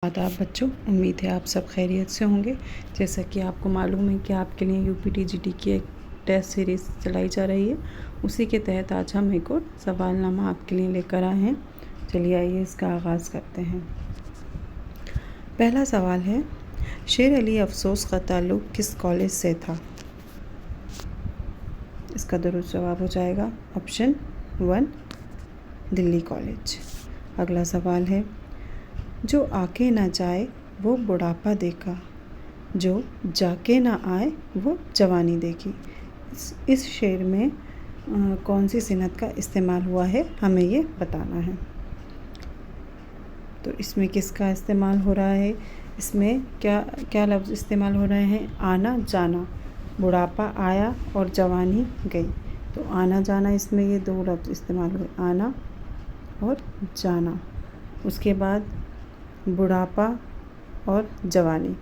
آداب بچوں، امید ہے آپ سب خیریت سے ہوں گے۔ جیسا کہ آپ کو معلوم ہے کہ آپ کے لیے U P T G T کی ایک ٹیسٹ سیریز چلائی جا رہی ہے، اسی کے تحت آج ہم ایک اور سوال نامہ آپ کے لیے لے کر آئے ہیں۔ چلیے آئیے اس کا آغاز کرتے ہیں۔ پہلا سوال ہے، شیر علی افسوس کا تعلق کس کالج سے تھا؟ اس کا درست جواب ہو جائے گا آپشن 1 دلی کالج۔ اگلا سوال ہے، جو آ کے نہ جائے وہ بڑھاپا دیکھا، جو جا کے نہ آئے وہ جوانی دیکھی۔ اس شعر میں کون سی صنعت کا استعمال ہوا ہے، ہمیں یہ بتانا ہے۔ تو اس میں کس کا استعمال ہو رہا ہے؟ اس میں کیا لفظ استعمال ہو رہے ہیں؟ آنا جانا، بڑھاپا آیا اور جوانی گئی۔ تو آنا جانا، اس میں یہ دو لفظ استعمال ہوئے، آنا اور جانا۔ اس کے بعد بڑھاپا اور جوانی۔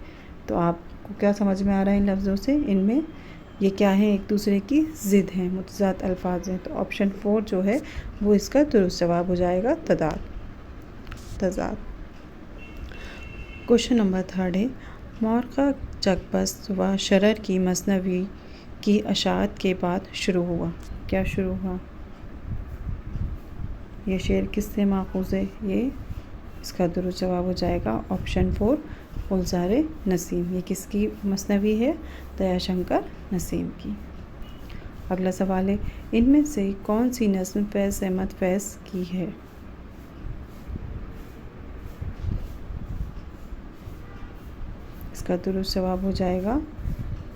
تو آپ کو کیا سمجھ میں آ رہا ہے ان لفظوں سے؟ ان میں یہ کیا ہے؟ ایک دوسرے کی ضد ہیں، متضاد الفاظ ہیں۔ تو آپشن 4 جو ہے وہ اس کا درست جواب ہو جائے گا، تضاد۔ کوشچن نمبر 3 ہے، مورخہ چک-بست و شرر کی مثنوی کی اشاعت کے بعد شروع ہوا۔ کیا شروع ہوا؟ یہ شعر کس سے ماخوذ ہے؟ یہ اس کا درست جواب ہو جائے گا آپشن 4 گلزار نسیم۔ یہ کس کی مثنوی ہے؟ دیا شنکر نسیم کی۔ اگلا سوال ہے، ان میں سے کون سی نظم فیض احمد فیض کی ہے؟ اس کا درست جواب ہو جائے گا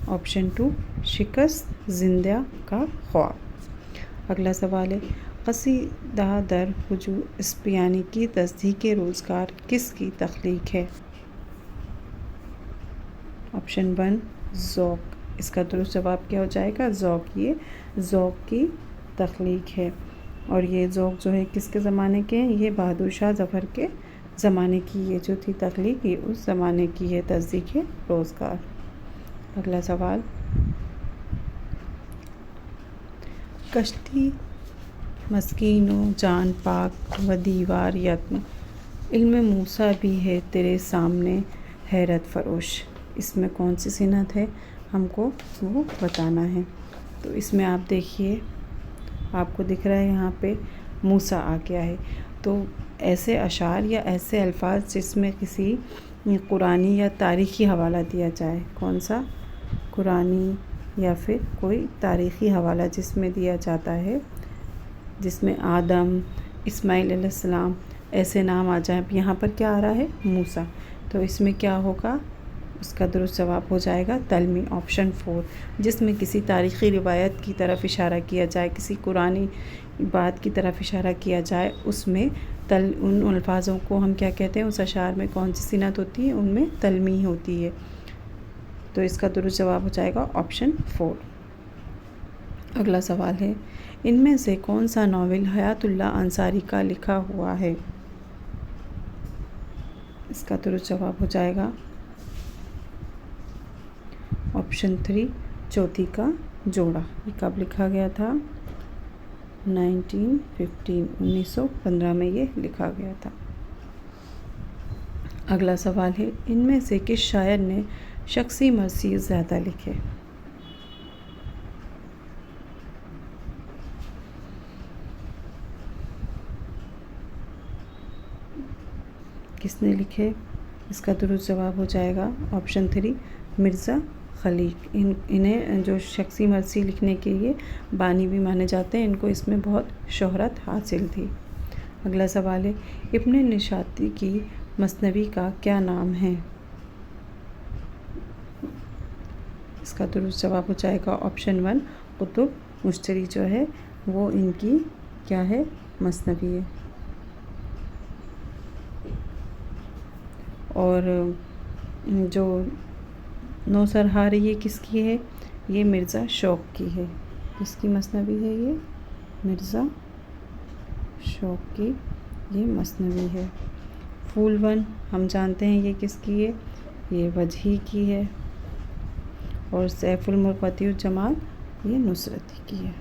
آپشن 2 شکست زندہ کا خواب۔ اگلا سوال ہے، قصیدہ در ہجوم اسپیانی کی تصدیق روزگار کس کی تخلیق ہے؟ آپشن 1 ذوق۔ اس کا درست جواب کیا ہو جائے گا؟ ذوق۔ یہ ذوق کی تخلیق ہے، اور یہ ذوق جو ہے کس کے زمانے کے ہیں؟ یہ بہادر شاہ ظفر کے زمانے کی یہ جو تھی تخلیق، یہ اس زمانے کی ہے تصدیق روزگار۔ اگلا سوال، کشتی مسکین و جان پاک و دیوار یتم، علم موسیٰ بھی ہے تیرے سامنے حیرت فروش۔ اس میں کون سی صنعت ہے، ہم کو وہ بتانا ہے۔ تو اس میں آپ دیکھیے، آپ کو دکھ رہا ہے یہاں پہ موسیٰ آ گیا ہے۔ تو ایسے اشعار یا ایسے الفاظ جس میں کسی قرآنی یا تاریخی حوالہ دیا جائے، کون سا؟ قرآنی یا پھر کوئی تاریخی حوالہ جس میں دیا جاتا ہے، جس میں آدم، اسماعیل علیہ السلام ایسے نام آ جائیں۔ یہاں پر کیا آ رہا ہے؟ موسیٰ۔ تو اس میں کیا ہوگا؟ اس کا درست جواب ہو جائے گا تلمی، آپشن 4۔ جس میں کسی تاریخی روایت کی طرف اشارہ کیا جائے، کسی قرآنی بات کی طرف اشارہ کیا جائے، اس میں ان الفاظوں کو ہم کیا کہتے ہیں؟ اس اشعار میں کون سی صنعت ہوتی ہے؟ ان میں تلمی ہوتی ہے۔ تو اس کا درست جواب ہو جائے گا آپشن 4۔ اگلا سوال ہے، ان میں سے کون سا ناول حیات اللہ انصاری کا لکھا ہوا ہے؟ اس کا درست جواب ہو جائے گا آپشن 3 چوتھی کا جوڑا۔ یہ کب لکھا گیا تھا؟ 1915 میں یہ لکھا گیا تھا۔ اگلا سوال ہے، ان میں سے کس شاعر نے شخصی مرثی زیادہ لکھے؟ کس نے لکھے؟ اس کا درست جواب ہو جائے گا آپشن 3 مرزا خلیق۔ انہیں جو شخصی مرثی لکھنے کے لیے بانی بھی مانے جاتے ہیں، ان کو اس میں بہت شہرت حاصل تھی۔ اگلا سوال ہے، ابن نشاطی کی مثنوی کا کیا نام ہے؟ اس کا درست جواب ہو جائے گا آپشن 1 قطب مشتری جو ہے وہ ان کی کیا ہے؟ مثنوی ہے۔ اور جو نوسرہار یہ کس کی ہے؟ یہ مرزا شوق کی ہے۔ کس کی مثنوی ہے یہ؟ مرزا شوق کی یہ مثنوی ہے۔ پھول ون ہم جانتے ہیں یہ کس کی ہے؟ یہ وجہی کی ہے۔ اور سیف الملک وطی الجمال یہ نصرتی کی ہے۔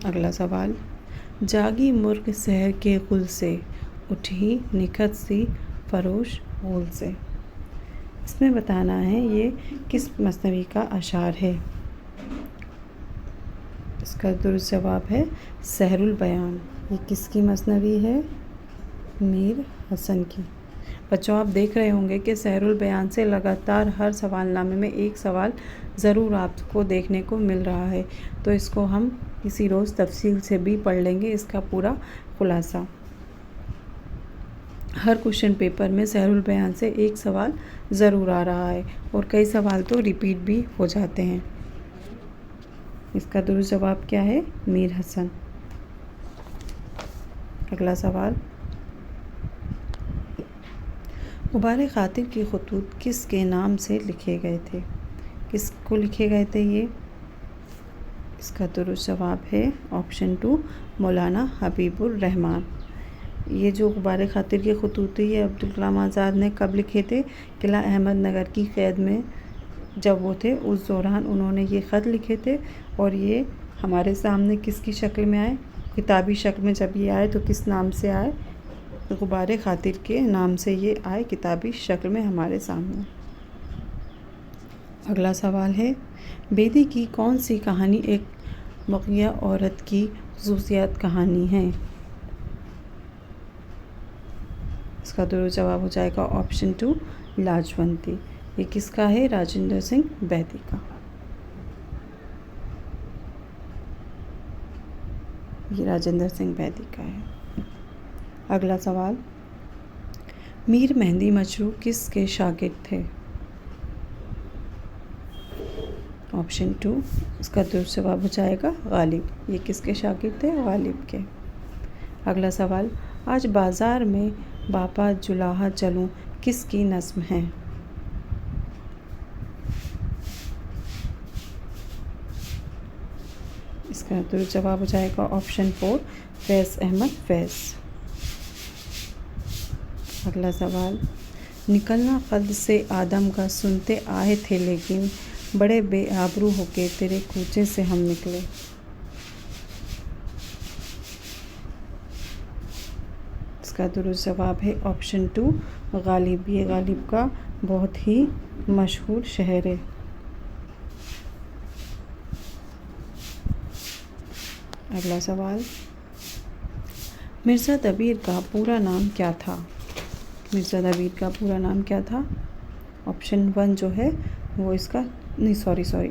اگلا سوال، جاگی مرغ سحر کے غل سے، اٹھی نکھت سی فروش غول سے۔ اس میں بتانا ہے یہ کس مثنوی کا اشعار ہے۔ اس کا درست جواب ہے سحر البیان۔ یہ کس کی مثنوی ہے؟ میر حسن کی۔ بچوں آپ دیکھ رہے ہوں گے کہ سحر البیان سے لگاتار ہر سوال نامے میں ایک سوال ضرور آپ کو دیکھنے کو مل رہا ہے، تو اس کو ہم کسی روز تفصیل سے بھی پڑھ لیں گے، اس کا پورا خلاصہ۔ ہر کوشچن پیپر میں سحر البیان سے ایک سوال ضرور آ رہا ہے اور کئی سوال تو ریپیٹ بھی ہو جاتے ہیں۔ اس کا درست جواب کیا ہے؟ میر حسن۔ اگلا سوال، غبار خاطر کی خطوط کس کے نام سے لکھے گئے تھے؟ کس کو لکھے گئے تھے یہ؟ اس کا درست جواب ہے آپشن 2 مولانا حبیب الرحمن۔ یہ جو غبار خاطر کی خطوط تھے یہ عبدالکلام آزاد نے کب لکھے تھے؟ قلعہ احمد نگر کی قید میں جب وہ تھے اس دوران انہوں نے یہ خط لکھے تھے، اور یہ ہمارے سامنے کس کی شکل میں آئے؟ کتابی شکل میں جب یہ آئے تو کس نام سے آئے؟ غبار خاطر کے نام سے یہ آئے کتابی شکل میں ہمارے سامنے۔ اگلا سوال ہے، بیدی کی کون سی کہانی ایک مغیّہ عورت کی خصوصیات کہانی ہے؟ اس کا درست جواب ہو جائے گا آپشن 2 لاجونتی۔ یہ کس کا ہے؟ راجندر سنگھ بیدی کا۔ یہ راجندر سنگھ بیدی کا ہے۔ اگلا سوال، میر مہندی مجروح کس کے شاگرد تھے؟ آپشن 2۔ اس کا درست جواب ہو جائے گا غالب۔ یہ کس کے شاگرد تھے؟ غالب کے۔ اگلا سوال، آج بازار میں باپا جولاہا چلوں کس کی نظم ہے؟ اس کا درست جواب ہو جائے گا آپشن 4 فیض احمد فیض۔ اگلا سوال، نکلنا خلد سے آدم کا سنتے آئے تھے لیکن بڑے بے آبرو ہو کے تیرے کوچے سے ہم نکلے۔ اس کا درست جواب ہے آپشن 2 غالب۔ یہ غالب کا بہت ہی مشہور شعر ہے۔ اگلا سوال، مرزا دبیر کا پورا نام کیا تھا؟ مرزا دبیر کا پورا نام کیا تھا؟ آپشن 1 جو ہے وہ اس کا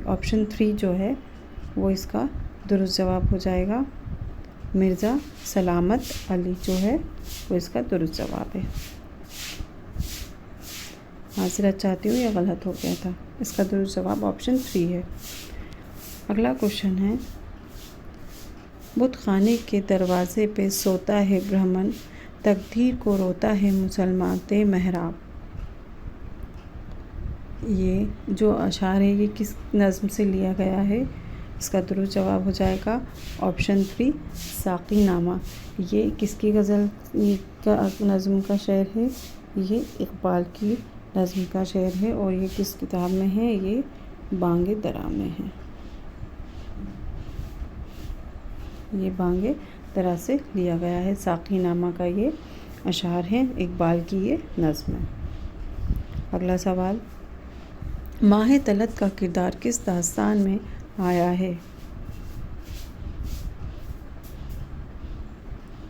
آپشن 3 جو ہے وہ اس کا درست جواب ہو جائے گا۔ مرزا سلامت علی جو ہے وہ اس کا درست جواب ہے۔ معذرت چاہتی ہوں، یہ غلط ہو گیا تھا۔ اس کا درست جواب آپشن 3 ہے۔ اگلا کوشچن ہے، بت خانے کے دروازے پہ سوتا ہے برہمن، تقدیر کو روتا ہے مسلمان تے محراب۔ یہ جو اشعار ہے یہ کس نظم سے لیا گیا ہے؟ اس کا درست جواب ہو جائے گا آپشن 3 ساقی نامہ۔ یہ کس کی غزل کا نظم کا شعر ہے؟ یہ اقبال کی نظم کا شعر ہے، اور یہ کس کتاب میں ہے؟ یہ بانگ درا میں ہے۔ یہ بانگ درا سے لیا گیا ہے۔ ساقی نامہ کا یہ اشعار ہے، اقبال کی یہ نظم ہے۔ اگلا سوال، ماہ طلعت کا کردار کس داستان میں آیا ہے؟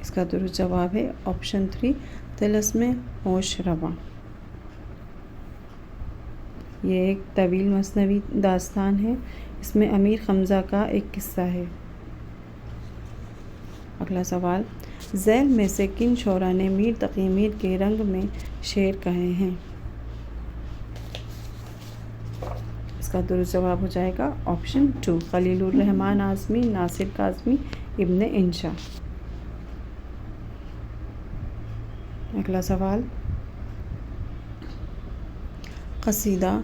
اس کا درست جواب ہے آپشن 3 طلسم ہوش رواں۔ یہ ایک طویل مثنوی داستان ہے، اس میں امیر حمزہ کا ایک قصہ ہے۔ اگلا سوال، ذیل میں سے کن شعراء نے میر تقی میر کے رنگ میں شعر کہے ہیں؟ اس کا درست جواب ہو جائے گا آپشن 2 خلیل الرحمن اعظمی، ناصر کاظمی، ابن انشا۔ اگلا سوال، قصیدہ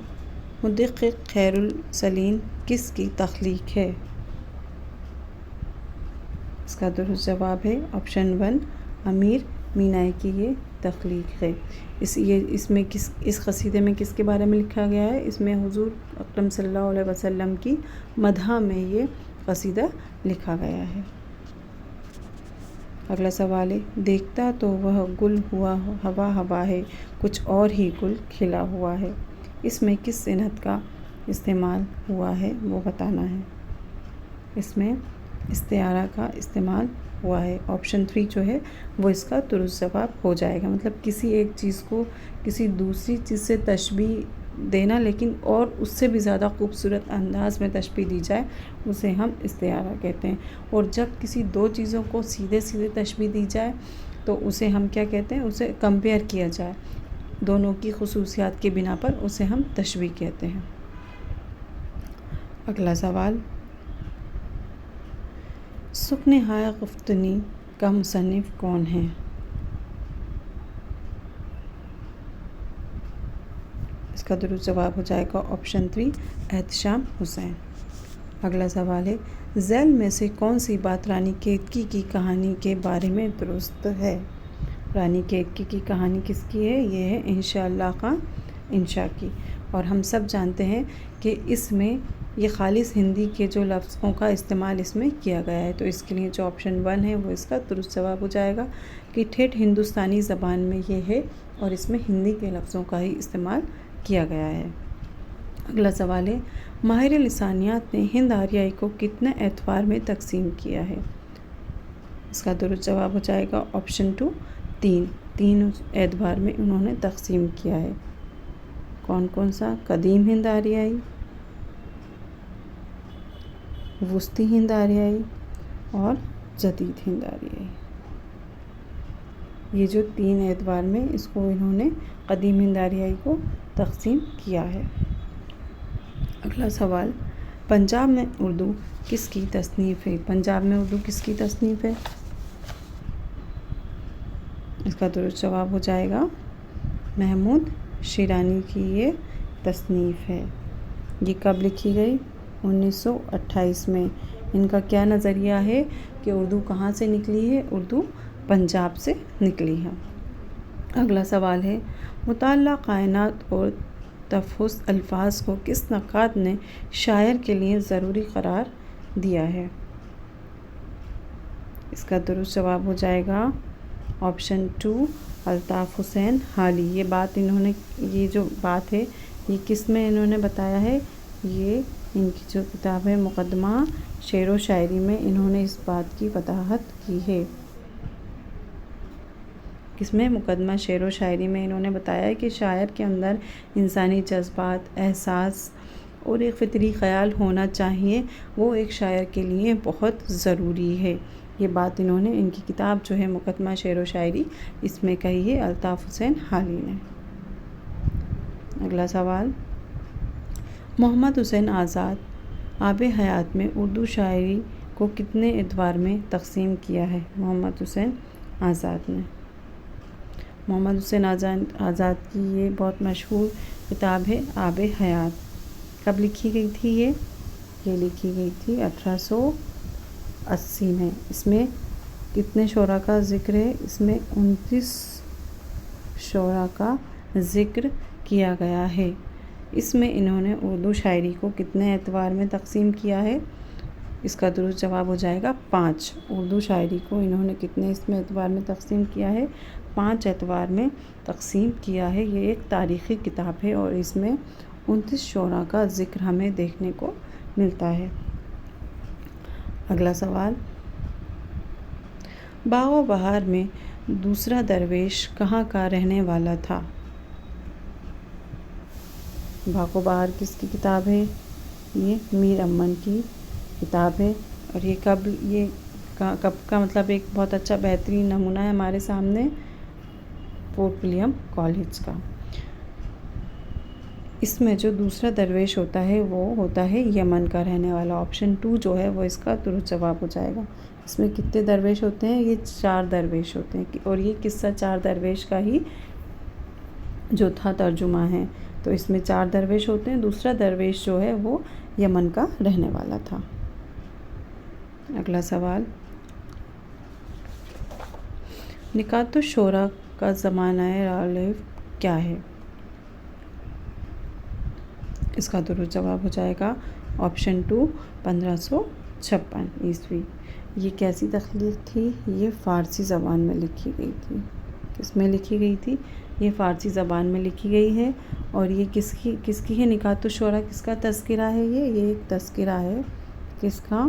مدقق خیر السلیم کس کی تخلیق ہے؟ اس کا درست جواب ہے آپشن 1 امیر مینائی کی یہ تخلیق ہے۔ اس قصیدے میں کس کے بارے میں لکھا گیا ہے؟ اس میں حضور اکرم صلی اللہ علیہ وسلم کی مدح میں یہ قصیدہ لکھا گیا ہے۔ اگلا سوال ہے دیکھتا تو وہ گل ہوا ہوا ہوا ہے، کچھ اور ہی گل کھلا ہوا ہے، اس میں کس صنعت کا استعمال ہوا ہے وہ بتانا ہے۔ اس میں استعارہ کا استعمال ہوا ہے۔ آپشن 3 جو ہے وہ اس کا درست جواب ہو جائے گا، مطلب کسی ایک چیز کو کسی دوسری چیز سے تشبیہ دینا، لیکن اور اس سے بھی زیادہ خوبصورت انداز میں تشبیہ دی جائے اسے ہم استعارہ کہتے ہیں۔ اور جب کسی دو چیزوں کو سیدھے سیدھے تشبیہ دی جائے تو اسے ہم کیا کہتے ہیں، اسے کمپیئر کیا جائے دونوں کی خصوصیات کی بنا پر، اسے ہم تشبیہ کہتے ہیں۔ اگلا سوال سخنہائے گفتنی کا مصنف کون ہے؟ اس کا درست جواب ہو جائے گا آپشن 3 احتشام حسین۔ اگلا سوال ہے ذیل میں سے کون سی بات رانی کیتکی کی کہانی کے بارے میں درست ہے؟ رانی کیتکی کی کہانی کس کی ہے؟ یہ ہے انشاء اللہ خان انشا کی، اور ہم سب جانتے ہیں کہ اس میں یہ خالص ہندی کے جو لفظوں کا استعمال اس میں کیا گیا ہے، تو اس کے لیے جو آپشن 1 ہے وہ اس کا درست جواب ہو جائے گا کہ ٹھیٹھ ہندوستانی زبان میں یہ ہے اور اس میں ہندی کے لفظوں کا ہی استعمال کیا گیا ہے۔ اگلا سوال ہے ماہر لسانیات نے ہند آریائی کو کتنے اعتبار میں تقسیم کیا ہے؟ اس کا درست جواب ہو جائے گا آپشن 2 تین اعتبار میں انہوں نے تقسیم کیا ہے۔ کون کون سا؟ قدیم ہند آریائی، وسطی ہند آریائی اور جدید ہند آریائی۔ یہ جو 3 اعتبار میں اس کو انہوں نے قدیم ہند آریائی کو تقسیم کیا ہے۔ اگلا سوال پنجاب میں اردو کس کی تصنیف ہے؟ پنجاب میں اردو کس کی تصنیف ہے؟ اس کا درست جواب ہو جائے گا محمود شیرانی کی یہ تصنیف ہے۔ یہ کب لکھی گئی؟ 1928 میں۔ ان کا کیا نظریہ ہے کہ اردو کہاں سے نکلی ہے؟ اردو پنجاب سے نکلی ہے۔ اگلا سوال ہے مطالعہ کائنات اور تفحص الفاظ کو کس نقاد نے شاعر کے لیے ضروری قرار دیا ہے؟ اس کا درست جواب ہو جائے گا آپشن 2 الطاف حسین حالی۔ یہ جو بات ہے یہ کس میں انہوں نے بتایا ہے؟ یہ ان کی جو کتاب ہے مقدمہ شعر و شاعری میں انہوں نے اس بات کی وضاحت کی ہے۔ اس میں مقدمہ شعر و شاعری میں انہوں نے بتایا ہے کہ شاعر کے اندر انسانی جذبات، احساس اور ایک فطری خیال ہونا چاہیے، وہ ایک شاعر کے لیے بہت ضروری ہے۔ یہ بات انہوں نے ان کی کتاب جو ہے مقدمہ شعر و شاعری اس میں کہی ہے الطاف حسین حالی نے۔ اگلا سوال محمد حسین آزاد آب حیات میں اردو شاعری کو کتنے ادوار میں تقسیم کیا ہے؟ محمد حسین آزاد نے۔ محمد حسین آزاد کی یہ بہت مشہور کتاب ہے آب حیات۔ کب لکھی گئی تھی یہ لکھی گئی تھی 1880 میں۔ اس میں کتنے شعراء کا ذکر ہے؟ اس میں 29 شعراء کا ذکر کیا گیا ہے۔ اس میں انہوں نے اردو شاعری کو کتنے اعتبار میں تقسیم کیا ہے؟ اس کا درست جواب ہو جائے گا 5۔ اردو شاعری کو انہوں نے کتنے اس میں اعتبار میں تقسیم کیا ہے؟ 5 اعتبار میں تقسیم کیا ہے۔ یہ ایک تاریخی کتاب ہے اور اس میں 29 شعراء کا ذکر ہمیں دیکھنے کو ملتا ہے۔ اگلا سوال باغ و بہار میں دوسرا درویش کہاں کا رہنے والا تھا؟ باغ و بہار کس کی کتاب ہے؟ یہ میر امن کی کتاب ہے، اور یہ کب کا مطلب ایک بہت اچھا بہترین نمونہ ہے ہمارے سامنے فورٹ ولیم کالج کا۔ اس میں جو دوسرا درویش ہوتا ہے وہ ہوتا ہے یمن کا رہنے والا۔ آپشن 2 جو ہے وہ اس کا درست جواب ہو جائے گا۔ اس میں کتنے درویش ہوتے ہیں؟ یہ 4 درویش ہوتے ہیں، اور یہ قصہ 4 درویش کا ہی جو تھا ترجمہ ہے، تو اس میں 4 درویش ہوتے ہیں۔ دوسرا درویش جو ہے وہ یمن کا رہنے والا تھا۔ اگلا سوال نکات الشعراء کا زمانہ رالف کیا ہے؟ اس کا درست جواب ہو جائے گا آپشن 2 1500 ء۔ یہ کیسی تخلیق تھی؟ یہ فارسی زبان میں لکھی گئی تھی۔ کس میں لکھی گئی تھی؟ یہ فارسی زبان میں لکھی گئی ہے۔ اور یہ کس کی ہے؟ نکات الشعراء کس کا تذکرہ ہے؟ یہ ایک تذکرہ ہے، کس کا؟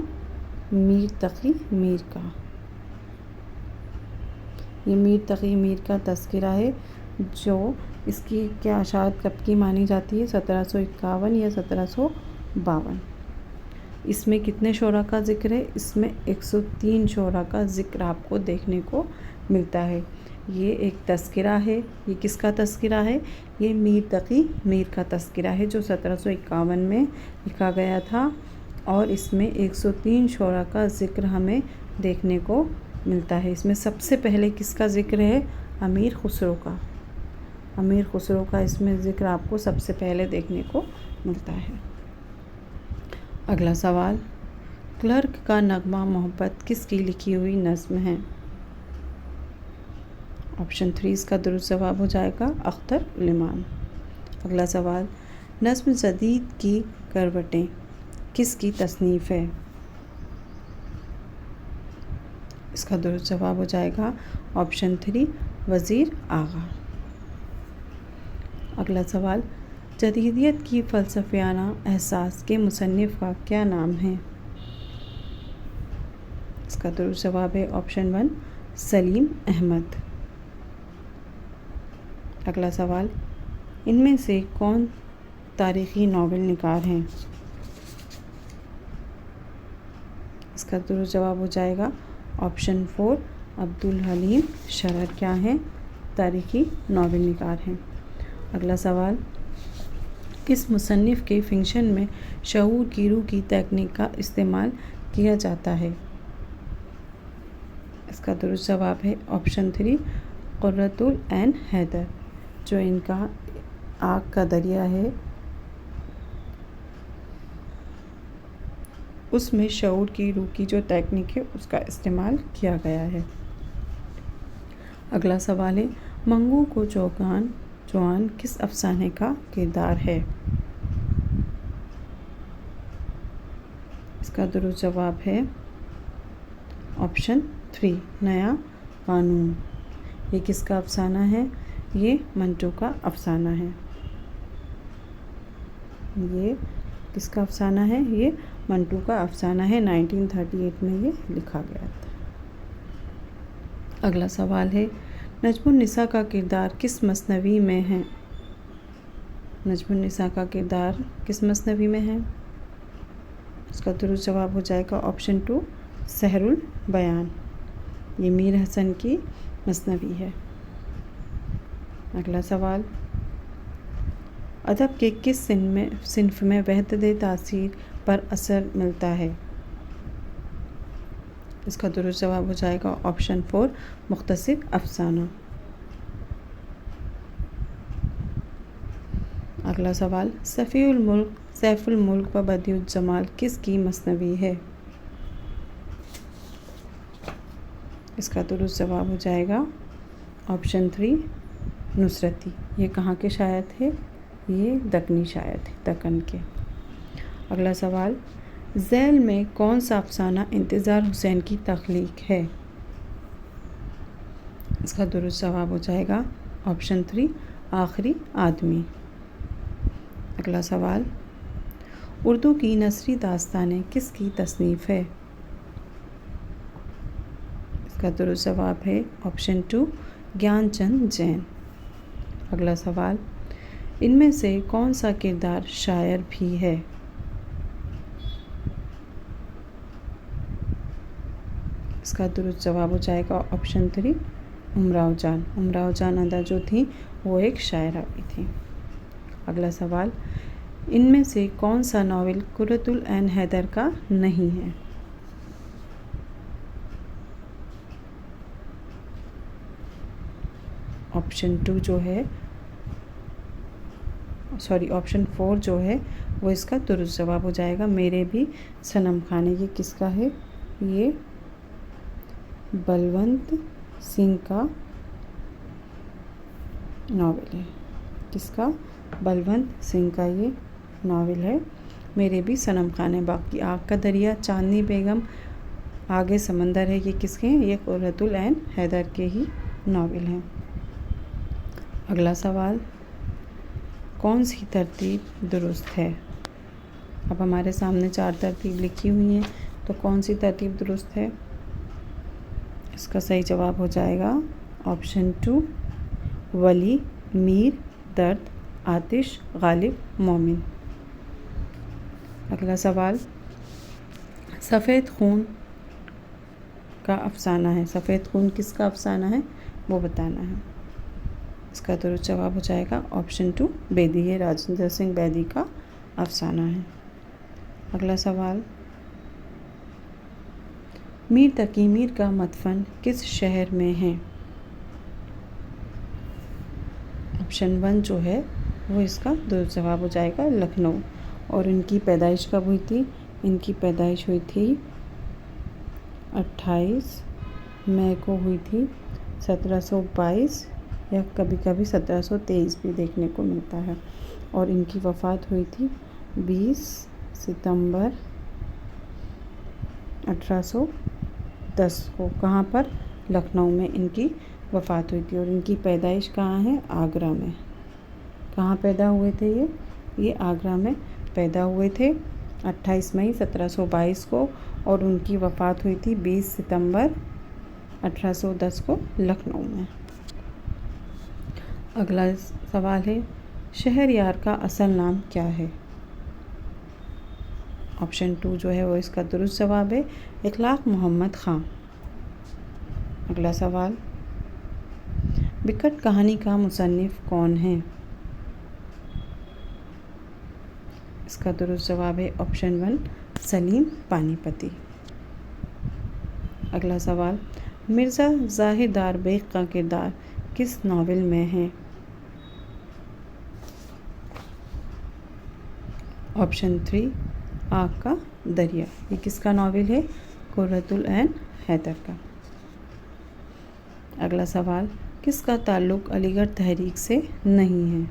میر تقی میر کا۔ یہ میر تقی میر کا تذکرہ ہے، جو اس کی کیا اشاعت کب کی مانی جاتی ہے؟ 1751 یا 1752۔ اس میں کتنے شعراء کا ذکر ہے؟ اس میں 103 شعراء کا ذکر آپ کو دیکھنے کو ملتا ہے۔ یہ ایک تذکرہ ہے۔ یہ کس کا تذکرہ ہے؟ یہ میر تقی میر کا تذکرہ ہے، جو 1751 میں لکھا گیا تھا، اور اس میں 103 شعراء کا ذکر ہمیں دیکھنے کو ملتا ہے۔ اس میں سب سے پہلے کس کا ذکر ہے؟ امیر خسرو کا۔ امیر خسرو کا اس میں ذکر آپ کو سب سے پہلے دیکھنے کو ملتا ہے۔ اگلا سوال، کلرک کا نغمہ محبت کس کی لکھی ہوئی نظم ہے؟ آپشن 3 اس کا درست جواب ہو جائے گا اختر الیمان۔ اگلا سوال، نظم جدید کی کروٹیں کس کی تصنیف ہے؟ اس کا درست جواب ہو جائے گا آپشن 3 وزیر آغا۔ اگلا سوال، جدیدیت کی فلسفیانہ احساس کے مصنف کا کیا نام ہے؟ اس کا درست جواب ہے آپشن 1 سلیم احمد۔ اگلا سوال، ان میں سے کون تاریخی ناول نگار ہیں؟ اس کا درست جواب ہو جائے گا آپشن 4 عبدالحلیم شرر کیا ہیں؟ تاریخی ناول نگار ہیں۔ اگلا سوال، کس مصنف کے فکشن میں شعور کی روح کی تکنیک کا استعمال کیا جاتا ہے؟ اس کا درست جواب ہے آپشن 3 قرۃ العین حیدر، جو ان کا آگ کا دریا ہے، اس میں شعور کی روح کی جو تکنیک ہے اس کا استعمال کیا گیا ہے۔ اگلا سوال ہے، منگو کو جوان کس افسانے کا کردار ہے؟ اس کا درست جواب ہے آپشن 3 نیا قانون۔ یہ کس کا افسانہ ہے؟ یہ منٹو کا افسانہ ہے۔ یہ کس کا افسانہ ہے؟ یہ منٹو کا افسانہ ہے، 1938 میں یہ لکھا گیا تھا۔ اگلا سوال ہے، نجم النساء کا کردار کس مثنوی میں ہے؟ نجم النساء کا کردار کس مثنوی میں ہے؟ اس کا درست جواب ہو جائے گا آپشن 2 سحر البیان۔ یہ میر حسن کی مثنوی ہے۔ اگلا سوال، ادب کے کس صنف میں وحدت تاثیر پر اثر ملتا ہے؟ اس کا درست جواب ہو جائے گا آپشن 4 مختصر افسانہ۔ اگلا سوال، سیف الملک و بدیع الجمال کس کی مثنوی ہے؟ اس کا درست جواب ہو جائے گا آپشن 3 نصرتی۔ یہ کہاں کے شاعر تھے؟ یہ دکنی شاعر تھے، دکن کے۔ اگلا سوال، ذیل میں کون سا افسانہ انتظار حسین کی تخلیق ہے؟ اس کا درست جواب ہو جائے گا آپشن 3 آخری آدمی۔ اگلا سوال، اردو کی نثری داستانیں کس کی تصنیف ہے؟ اس کا درست جواب ہے آپشن 2 گیان چند جین۔ اگلا سوال، ان میں سے کون سا کردار شاعر بھی ہے؟ اس کا درست جواب ہو جائے گا آپشن 3 امراؤ جان۔ امراؤ جان ادا جو تھیں وہ ایک شاعرہ بھی تھیں۔ اگلا سوال، ان میں سے کون سا ناول قرۃ العین حیدر کا نہیں ہے؟ آپشن 4 جو ہے وہ اس کا درست جواب ہو جائے گا میرے بھی صنم خانے۔ یہ کس کا ہے؟ یہ بلونت سنگھ کا ناول ہے۔ کس کا؟ بلونت سنگھ کا یہ ناول ہے۔ میرے بھی صنم خانے باقی، آگ کا دریا، چاندنی بیگم، آگے سمندر ہے، یہ کس کے ہیں؟ یہ قرۃ العین حیدر کے ہی ناول ہیں۔ اگلا سوال، کون سی ترتیب درست ہے؟ اب ہمارے سامنے 4 ترتیب لکھی ہوئی ہیں، تو کون سی ترتیب درست ہے؟ اس کا صحیح جواب ہو جائے گا آپشن 2، ولی، میر، درد، آتش، غالب، مومن۔ اگلا سوال، سفید خون کا افسانہ ہے، سفید خون کس کا افسانہ ہے وہ بتانا ہے۔ اس کا درست جواب ہو جائے گا آپشن 2، بیدی، یہ راجندر سنگھ بیدی کا افسانہ ہے۔ اگلا سوال، میر تقی میر کا مدفن کس شہر میں ہے؟ آپشن 1 جو ہے وہ اس کا درست جواب ہو جائے گا لکھنؤ۔ اور ان کی پیدائش کب ہوئی تھی؟ ان کی پیدائش ہوئی تھی 28 مئی کو ہوئی تھی 1722، یا کبھی کبھی 1723 بھی دیکھنے کو ملتا ہے، اور ان کی وفات ہوئی تھی 20 ستمبر 1810 کو۔ کہاں پر؟ لکھنؤ میں ان کی وفات ہوئی تھی، اور ان کی پیدائش کہاں ہے؟ آگرہ میں۔ کہاں پیدا ہوئے تھے یہ آگرہ میں پیدا ہوئے تھے 28 مئی 1722 کو، اور ان کی وفات ہوئی تھی 20 ستمبر 1810 کو لکھنؤ میں۔ اگلا سوال ہے، شہریار کا اصل نام کیا ہے؟ آپشن 2 جو ہے وہ اس کا درست جواب ہے اخلاق محمد خان۔ اگلا سوال، بکٹ کہانی کا مصنف کون ہے؟ اس کا درست جواب ہے آپشن 1، سلیم پانی پتی۔ اگلا سوال، مرزا ظاہر دار بیگ کا کردار کس ناول میں ہے؟ آپشن 3، آگ کا دریا، یہ کس کا ناول ہے؟ قرۃ العین حیدر کا۔ اگلا سوال، کس کا تعلق علی گڑھ تحریک سے نہیں ہے؟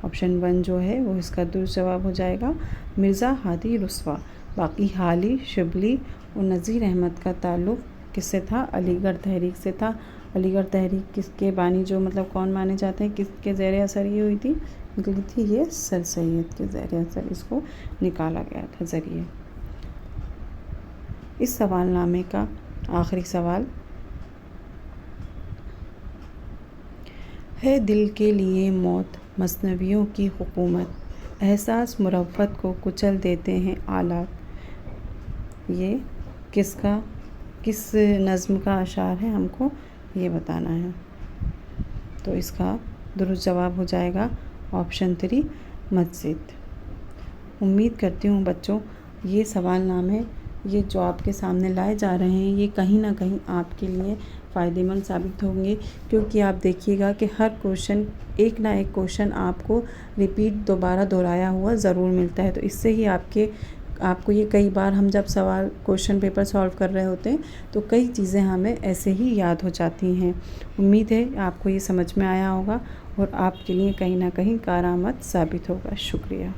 آپشن 1 جو ہے وہ اس کا درست جواب ہو جائے گا مرزا ہادی رسوا۔ باقی حالی، شبلی اور نذیر احمد کا تعلق کس سے تھا؟ علی گڑھ تحریک سے تھا۔ علی گڑھ تحریک کس کے بانی، جو مطلب کون مانے جاتے ہیں، کس کے زیر اثر یہ ہوئی تھی؟ نکلی تھی یہ سر سید کے زیر اثر اس کو نکالا گیا تھا ذریعے۔ اس سوال نامے کا آخری سوال ہے، دل کے لیے موت، مثنویوں کی حکومت، احساس مروت کو کچل دیتے ہیں آلات، یہ کس نظم کا اشعار ہے؟ ہم کو یہ بتانا ہے۔ تو اس کا درست جواب ہو جائے گا آپشن 3، مسجد۔ امید کرتی ہوں بچوں یہ سوال نامے یہ جو آپ کے سامنے لائے جا رہے ہیں یہ کہیں نہ کہیں آپ کے لیے فائدہ مند ثابت ہوں گے، کیونکہ آپ دیکھیے گا کہ ہر کوشچن ایک نہ ایک کوشچن آپ کو ریپیٹ دوبارہ دہرایا ہوا ضرور ملتا ہے، تو اس سے ہی آپ کو یہ کئی بار ہم جب سوال کوشچن پیپر سالو کر رہے ہوتے ہیں تو کئی چیزیں ہمیں ایسے ہی یاد ہو جاتی ہیں۔ امید ہے آپ کو یہ سمجھ میں آیا ہوگا اور آپ کے لیے کہیں نہ کہیں کارآمد ثابت ہوگا۔ شکریہ۔